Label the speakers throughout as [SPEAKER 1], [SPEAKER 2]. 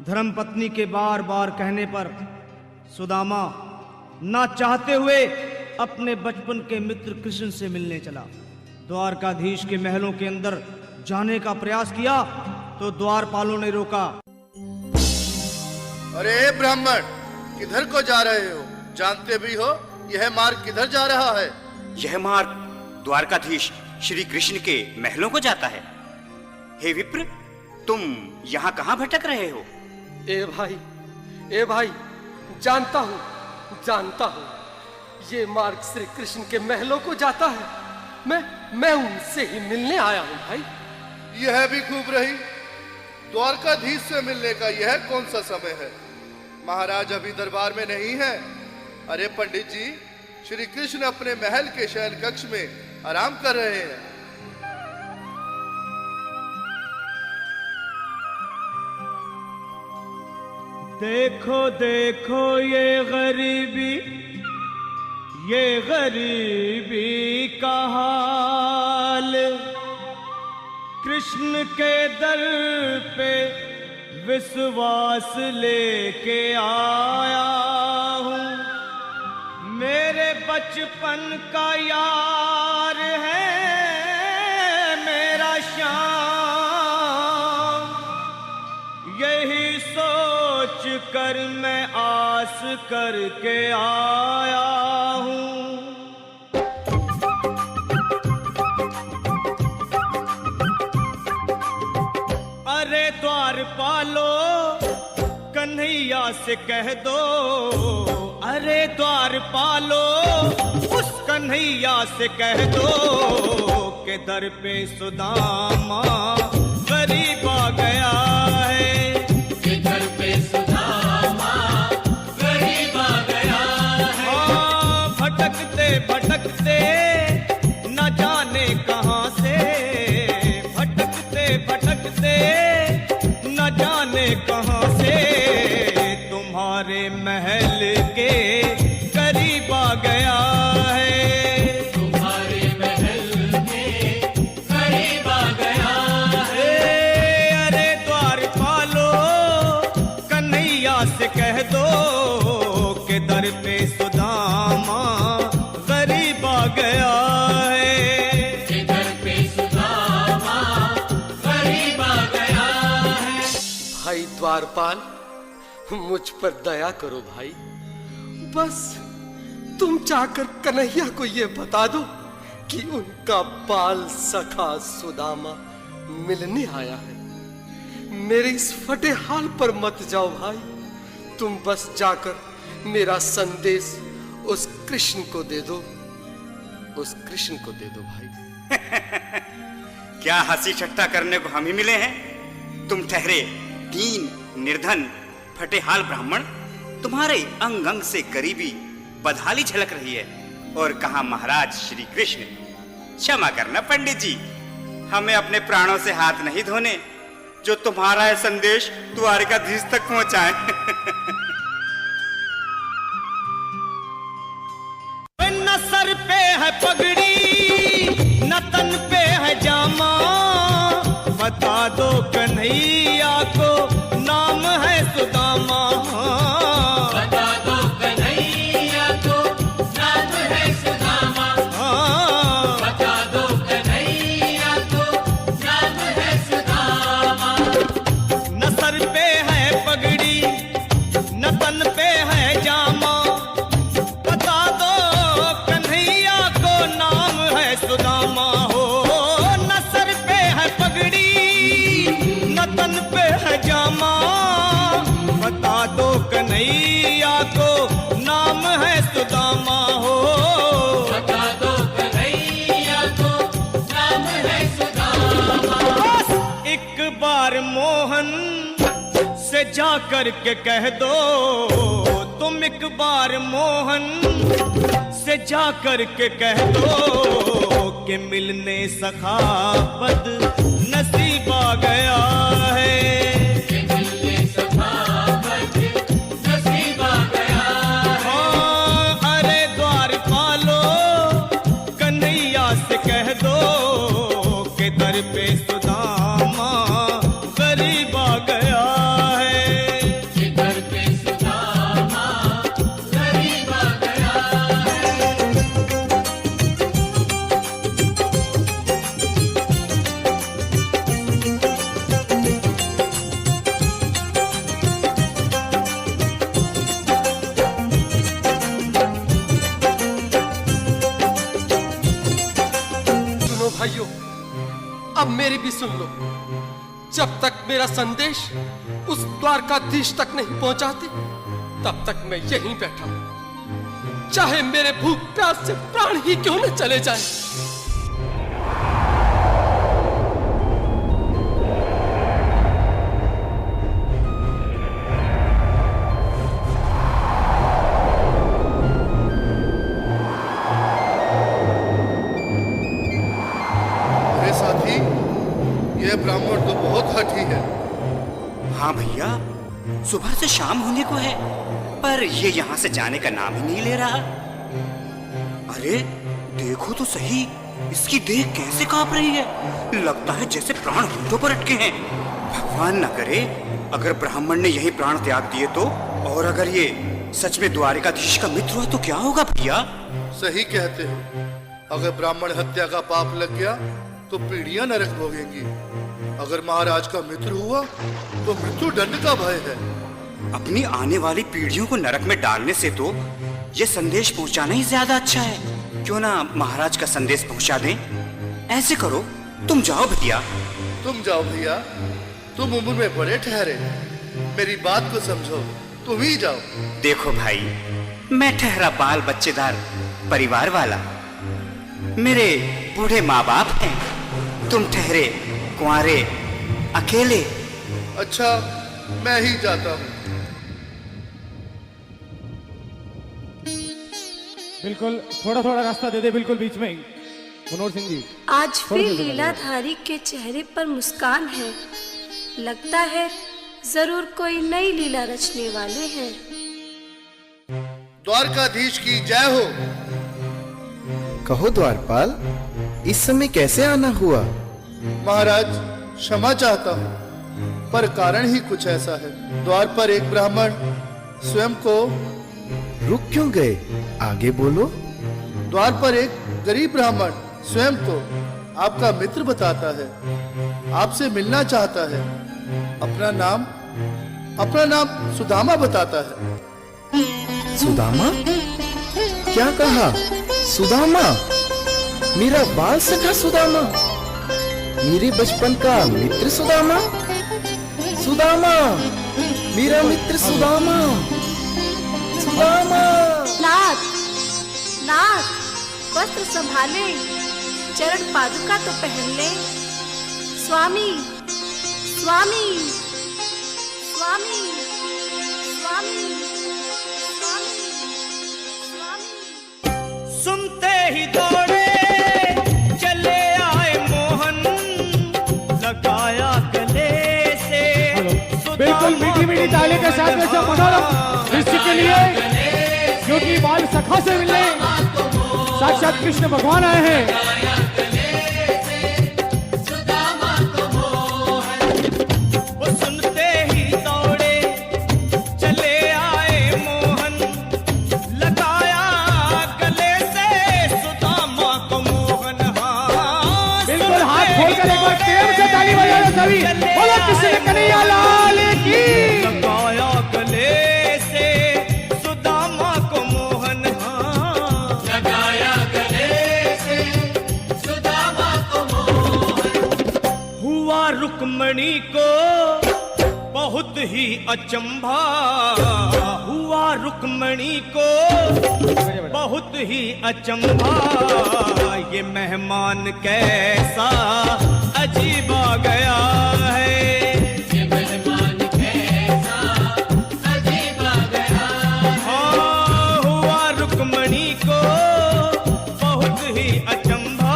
[SPEAKER 1] धर्मपत्नी के बार बार कहने पर सुदामा ना चाहते हुए अपने बचपन के मित्र कृष्ण से मिलने चला। द्वारकाधीश के महलों के अंदर जाने का प्रयास किया तो द्वारपालों ने रोका।
[SPEAKER 2] अरे ब्राह्मण, किधर को जा रहे हो? जानते भी हो यह मार्ग किधर जा रहा है?
[SPEAKER 3] यह मार्ग द्वारकाधीश श्री कृष्ण के महलों को जाता है। हे विप्र, तुम यहाँ कहाँ भटक रहे हो?
[SPEAKER 4] ए भाई, जानता हूँ, ये मार्ग श्री कृष्ण के महलों को जाता है। मैं उनसे ही मिलने आया हूँ भाई।
[SPEAKER 2] यह भी खूब रही। द्वारकाधीश से मिलने का यह कौन सा समय है? महाराज अभी दरबार में नहीं है। अरे पंडित जी, श्री कृष्ण अपने महल के शयन कक्ष में आराम कर रहे हैं।
[SPEAKER 1] देखो देखो ये गरीबी का हाल, कृष्ण के दर पे विश्वास लेके आया हूँ। मेरे बचपन का यार है मेरा श्याम, यही सोच कर मैं आस करके आया हूँ। अरे द्वारपालो, कन्हैया से कह दो, अरे द्वारपालो, उस कन्हैया से कह दो के दर पे सुदामा गरीब आ गया है।
[SPEAKER 5] के दर पे सुदामा गरीब आ गया है।
[SPEAKER 1] हाँ, भटकते भटकते न जाने कहाँ से, भटकते भटकते न जाने कहाँ से तुम्हारे महल के करीब आ गया है।
[SPEAKER 5] तुम्हारे महल के करीब आ गया है।
[SPEAKER 1] अरे द्वारपालो, कन्हैया से कह दो के दर पे सुदामा गरीब आ गया है।
[SPEAKER 5] के दर पे सुदामा गरीब आ गया है।
[SPEAKER 4] भाई द्वारपाल, मुझ पर दया करो भाई। बस तुम जाकर कन्हैया को ये बता दो कि उनका बाल सखा सुदामा मिलने आया है। मेरे इस फटे हाल पर मत जाओ भाई। तुम बस जाकर मेरा संदेश उस कृष्ण को दे दो, उस कृष्ण को दे दो भाई।
[SPEAKER 3] क्या हंसी ठट्टा करने को हम ही मिले हैं? तुम ठहरे दीन निर्धन फटेहाल ब्राह्मण, तुम्हारे अंग अंग से गरीबी बदहाली झलक रही है। और कहा महाराज श्री कृष्ण। क्षमा करना पंडित जी, हमें अपने प्राणों से हाथ नहीं धोने जो तुम्हारा यह संदेश द्वारकाधीश तक पहुंचाए।
[SPEAKER 1] न सर पे है पगड़ी, न तन पे है जामा, बता दो कन्हैया को नाम है सुदामा।
[SPEAKER 5] बता दो कन्हैया को नाम है सुदामा। बता दो कन्हैया को नाम है सुदामा।
[SPEAKER 1] न सर पे है पगड़ी, न तन पे है जामा, बता दो कन्हैया को नाम है सुदामा। हो न सर पे है पगड़ी, न तन पे है जामा, बता दो कन्हैया को नाम है सुदामा। हो
[SPEAKER 5] बता दो कन्हैया को नाम है सुदामा।
[SPEAKER 1] बस एक बार मोहन से जा कर के कह दो, तुम एक बार मोहन से जा कर के कह दो कि मिलने सखा बद नसीब आ गया है।
[SPEAKER 5] के मिलने सखा बद नसीब आ गया है।
[SPEAKER 1] हाँ, अरे द्वारपालो, कन्हैया से कह दो के दर पे सुदामा गरीब आ गया है।
[SPEAKER 4] भी सुन लो, जब तक मेरा संदेश उस द्वारकाधीश तक नहीं पहुंचाती, तब तक मैं यहीं बैठा हूं, चाहे मेरे भूख प्यास से प्राण ही क्यों न चले जाए।
[SPEAKER 2] अरे साथी, यह ब्राह्मण तो बहुत हठी है।
[SPEAKER 3] हाँ भैया, सुबह से शाम होने को है, पर ये यहाँ से जाने का नाम ही नहीं ले रहा। अरे देखो तो सही, इसकी देह कैसे कांप रही है, लगता है जैसे प्राण होठों पर अटके हैं। भगवान न करे अगर ब्राह्मण ने यही प्राण त्याग दिए तो, और अगर ये सच में द्वारिकाधीश का मित्र हुआ तो क्या होगा भैया?
[SPEAKER 2] सही कहते हो, अगर ब्राह्मण हत्या का पाप लग गया तो पीढ़ियां नरक भोगेंगी। अगर महाराज का मित्र हुआ तो मृत्यु दंड का भय है।
[SPEAKER 3] अपनी आने वाली पीढ़ियों को नरक में डालने से तो ये संदेश पहुंचाना ही ज्यादा अच्छा है। क्यों ना महाराज का संदेश पहुंचा दें? ऐसे करो, तुम जाओ भैया।
[SPEAKER 2] तुम जाओ भैया, तुम उम्र में बड़े ठहरे, मेरी बात को समझो, तुम ही जाओ।
[SPEAKER 3] देखो भाई, मैं ठहरा बाल बच्चेदार परिवार वाला, मेरे बूढ़े माँ बाप हैं, तुम ठहरे कुंवारे अकेले।
[SPEAKER 2] अच्छा, मैं ही जाता हूँ।
[SPEAKER 6] बिल्कुल, थोड़ा थोड़ा रास्ता दे दे, बिल्कुल बीच में ही। मनोहर सिंह जी,
[SPEAKER 7] आज फिर लीलाधारी के चेहरे पर मुस्कान है, लगता है जरूर कोई नई लीला रचने वाले हैं।
[SPEAKER 2] द्वारकाधीश की जय हो।
[SPEAKER 8] कहो द्वारपाल, इस समय कैसे आना हुआ?
[SPEAKER 2] महाराज, क्षमा चाहता हूँ, पर कारण ही कुछ ऐसा है। द्वार पर एक ब्राह्मण स्वयं को
[SPEAKER 8] रुक क्यों गए? आगे बोलो।
[SPEAKER 2] द्वार पर एक गरीब ब्राह्मण स्वयं को आपका मित्र बताता है, आपसे मिलना चाहता है। अपना नाम सुदामा बताता है।
[SPEAKER 8] सुदामा? क्या कहा? सुदामा? मेरा बाल सखा सुदामा? मेरे बचपन का मित्र सुदामा? सुदामा, मेरा मित्र सुदामा, सुदामा।
[SPEAKER 7] नाथ, नाथ, वस्त्र संभाले, चरण पादुका तो पहन ले। स्वामी, स्वामी, स्वामी, स्वामी, स्वामी, स्वामी।
[SPEAKER 1] सुनते ही दौड़े चले आए मोहन, लगाया गले से।
[SPEAKER 6] बिल्कुल मीठी मीठी ताली के साथ में सब मनोरम दृश्य के लिए, क्योंकि बाल सखा से मिलने साक्षात कृष्ण भगवान आए हैं।
[SPEAKER 1] वो सुनते ही दौड़े चले आए मोहन, लगाया गले से सुदामा को मोहन। हाँ,
[SPEAKER 6] बिल्कुल, हाथ खोलकर एक बार प्रेम से ताली बजाओ सभी। बोलो कृष्ण कन्हैया लाल की।
[SPEAKER 1] लगाया गले से सुदामा को मोहन। हाँ,
[SPEAKER 5] लगाया गले से सुदामा को मोहन।
[SPEAKER 1] हुआ रुक्मणी को बहुत ही अचंभा, हुआ रुक्मणी को बहुत ही अचंभा। ये मेहमान कैसा अजीब आ गया है,
[SPEAKER 5] ये मेहमान कैसा अजीब आ गया।
[SPEAKER 1] हाँ, हुआ रुक्मणी को बहुत ही अचंभा।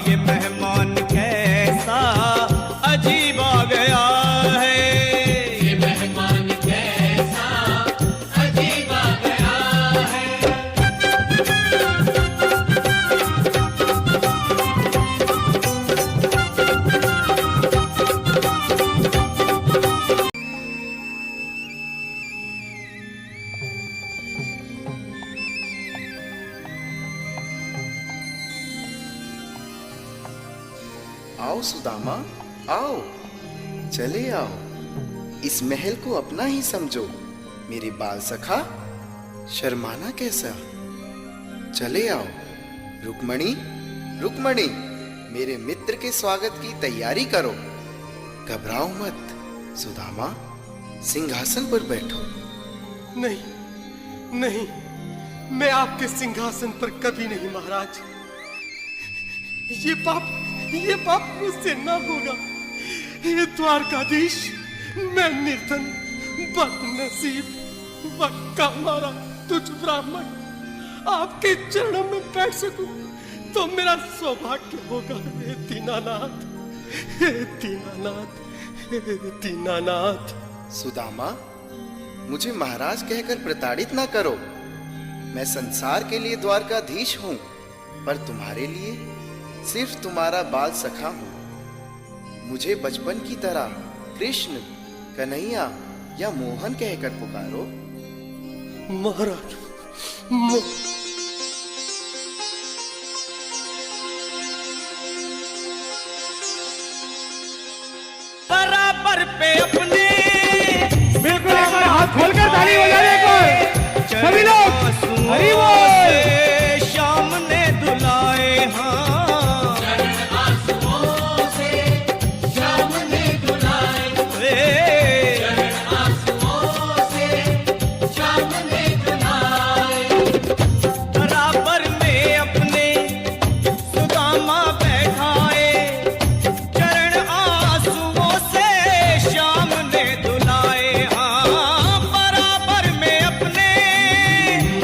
[SPEAKER 1] ये मेहमान कैसा अजीब आ गया है,
[SPEAKER 5] ये मेहमान कैसा अजीब आ गया है।
[SPEAKER 8] आओ सुदामा, आओ, चले आओ। इस महल को अपना ही समझो। मेरे बाल सखा, शर्माना कैसा? चले आओ। रुक्मणी, रुक्मणी, मेरे मित्र के स्वागत की तैयारी करो। घबराओ मत सुदामा, सिंहासन पर बैठो।
[SPEAKER 4] नहीं नहीं, मैं आपके सिंहासन पर कभी नहीं महाराज। ये पाप मुझसे ना होगा। हे द्वारकाधीश, मैं निर्धन, बदनसीब, बक्का मारा तुझ ब्राह्मण आपके चरणों में बैठ सकूं तो मेरा सौभाग्य होगा। हे दीनानाथ, हे दीनानाथ, हे दीनानाथ।
[SPEAKER 8] सुदामा, मुझे महाराज कहकर प्रताड़ित ना करो। मैं संसार के लिए द्वारकाधीश हूं, पर तुम्हारे लिए सिर्फ तुम्हारा बाल सखा हूं। मुझे बचपन की तरह कृष्ण, कन्हैया या मोहन कहकर पुकारो।
[SPEAKER 4] महाराज,
[SPEAKER 1] बराबर पे अपने
[SPEAKER 6] बिल्कुल एक बार हाथ खोलकर ताली बजाने को सभी लोग। हरि बोल।
[SPEAKER 1] श्याम ने दुलाए हाँ,
[SPEAKER 5] आंसुओं से श्याम ने दुलाए, आंसुओं से श्याम ने दुलाए।
[SPEAKER 1] बराबर में अपने सुदामा बैठाए, चरण आंसुओं से श्याम ने दुलाए हाँ। बराबर में अपने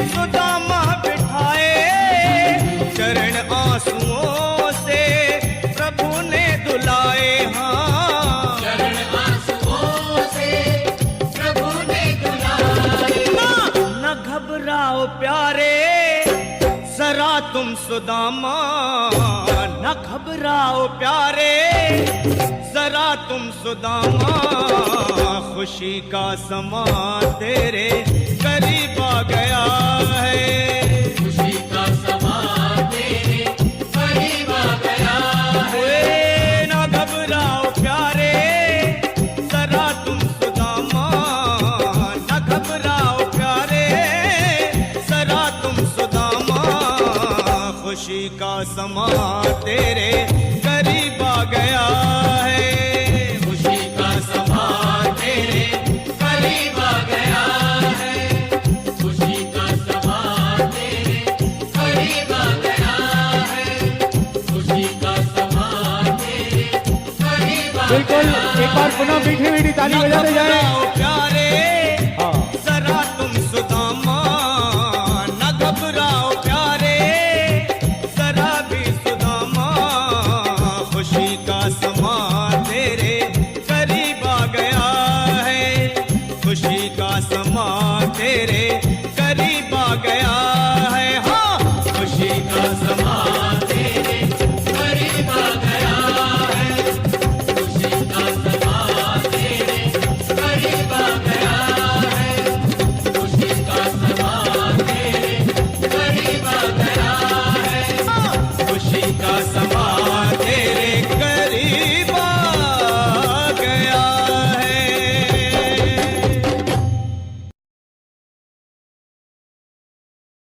[SPEAKER 1] सुदामा बिठाए, चरण आंसुओं से प्रभु ने दुलाए हाँ।
[SPEAKER 5] चरण आंसुओं से प्रभु ने दुलाए।
[SPEAKER 1] न घबराओ प्यारे जरा तुम सुदामा, न घबराओ प्यारे जरा तुम सुदामा। खुशी का समा तेरे करीब आ गया है,
[SPEAKER 5] खुशी का समा तेरे करीब आ गया है।
[SPEAKER 1] न घबराओ प्यारे जरा तुम सुदामा, न घबराओ प्यारे जरा तुम सुदामा। खुशी का समा तेरे करीब आ गया है,
[SPEAKER 5] खुशी का समा तेरे करीब आ गया है। खुशी का समा तेरे करीब आ गया है। खुशी का समा तेरे करीब आ
[SPEAKER 6] बिल्कुल एक बार पुनः मीठी मीठी ताली बजाते जाए।
[SPEAKER 1] घबराओ प्यारे
[SPEAKER 6] हाँ।
[SPEAKER 1] जरा तुम सुदामा, न घबराओ प्यारे जरा भी सुदामा। खुशी का समा तेरे करीब आ गया है, खुशी का समा तेरे